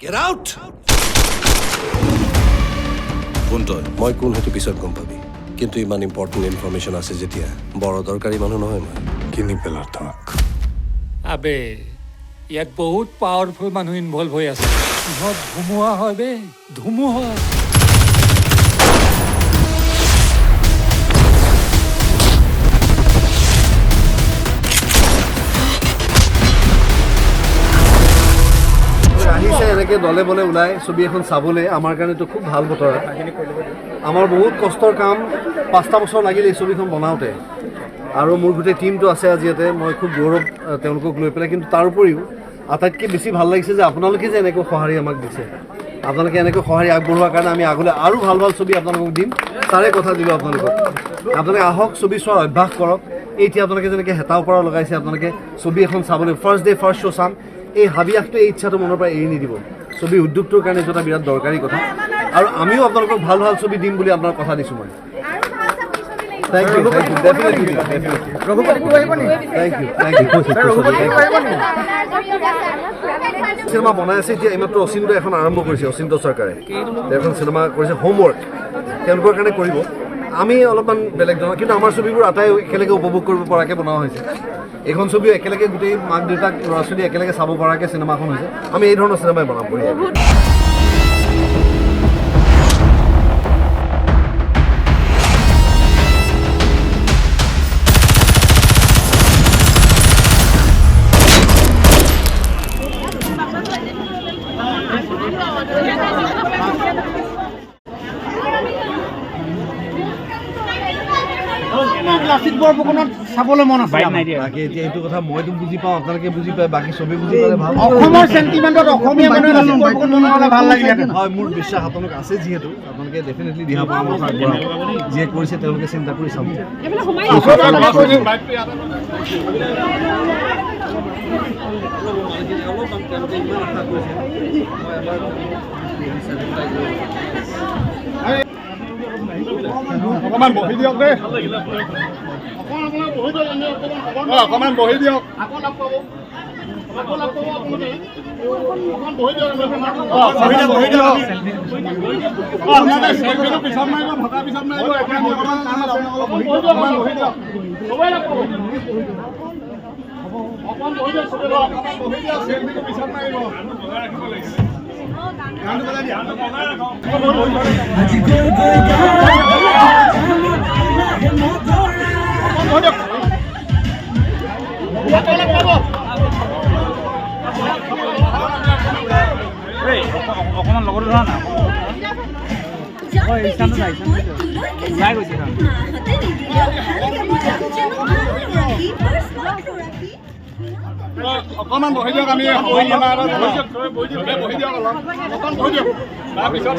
Get out! কোন তই? মই কোন হেতু পিছত গম পাবি কিন্তু ইমান ইম্পৰ্টেণ্ট ইনফৰমেশ্যন আছে যেতিয়া বৰ দৰকাৰী মানুহ নহয় মই কিনি পেলাৰ তোমাক আবে ইয়াত বহুত পাৱাৰফুল মানুহ ইনভলভ হৈ আছে ইহঁত ধুমুহা হয় বে ধুমুহা আহিছে এনেকে দলে বলে ওলাই ছবি এখন চাবলৈ আমাৰ কাৰণেতো খুব ভাল বতৰা আমাৰ বহুত কষ্টৰ কাম 5টা বছৰ লাগিল এই ছবিখন বনাওঁতে আৰু মোৰ গোটেই টিমটো আছে আজি ইয়াতে মই খুব গৌৰৱ তেওঁলোকক লৈ পেলাই কিন্তু তাৰ উপৰিও আটাইতকৈ বেছি ভাল লাগিছে যে আপোনালোকে যে এনেকৈ সঁহাৰি আমাক দিছে আপোনালোকে এনেকৈ সঁহাৰি আগবঢ়োৱাৰ কাৰণে আমি আগলৈ আৰু ভাল ভাল ছবি আপোনালোকক দিম তাৰে কথা দিলোঁ আপোনালোকক আপোনালোকে আহক ছবি চোৱাৰ অভ্যাস কৰক এতিয়া আপোনালোকে যেনেকৈ হেতাৰ পৰা লগাইছে আপোনালোকে ছবি এখন চাবলৈ ফাৰ্ষ্ট ডে ফাৰ্ষ্ট শ্ব' চাম এই হাবিয়াসটো এই ইচ্ছাটো মনৰ পৰা এৰি নিদিব ছবি উদ্যোগটোৰ কাৰণে এইটো এটা বিৰাট দৰকাৰী কথা আৰু আমিও আপোনালোকক ভাল ভাল ছবি দিম বুলি আপোনাক কথা দিছোঁ মই thank you definitely thank you cinema বনাই আছে এতিয়া এইমাত্ৰ অচিন্ত এখন আৰম্ভ কৰিছে অচিন্ত চৰকাৰে এখন চিনেমা কৰিছে হোমৱৰ্ক তেওঁলোকৰ কাৰণে কৰিব আমি অলপমান বেলেগ ধৰণৰ কিন্তু আমাৰ ছবিবোৰ আটাই একেলগে উপভোগ কৰিব পৰাকৈ বনোৱা হৈছে এইখন ছবিও একেলগে গোটেই মাক দেউতাক ল'ৰা ছোৱালী একেলগে চাব পৰাকৈ চিনেমাখন হৈছে আমি এই ধৰণৰ চিনেমাই বনাম বুলি চাবলৈ মন আছে বাকী এতিয়া এইটো কথা মইতো বুজি পাওঁ আপোনালোকে বুজি পায় বাকী ছবি বুজি পালে ভাল অসমৰ চেণ্টিমেণ্টত অসমীয়া মানুহে লাচিত বৰফুকন বনোৱা ভাল লাগিলেহেঁতেন হয় মোৰ বিশ্বাস আপোনালোক আছে যিহেতু আপোনালোকে ডেফিনেটলি দিহা পৰামৰ্শ আগবঢ়াব যিয়ে কৰিছে তেওঁলোকে চিন্তা কৰি চাব অকণমান বহি দিয়ক দেই অকণমান বহি দিয়ক পিছত মাৰিব ভটা পিছত মাৰিব পিছত মাৰিব অকণমান লগত ধৰা না অকণমান বহি দিয়ক আমি বহি দিয়ক অলপ অকণ বহি দিয়ক তাৰপিছত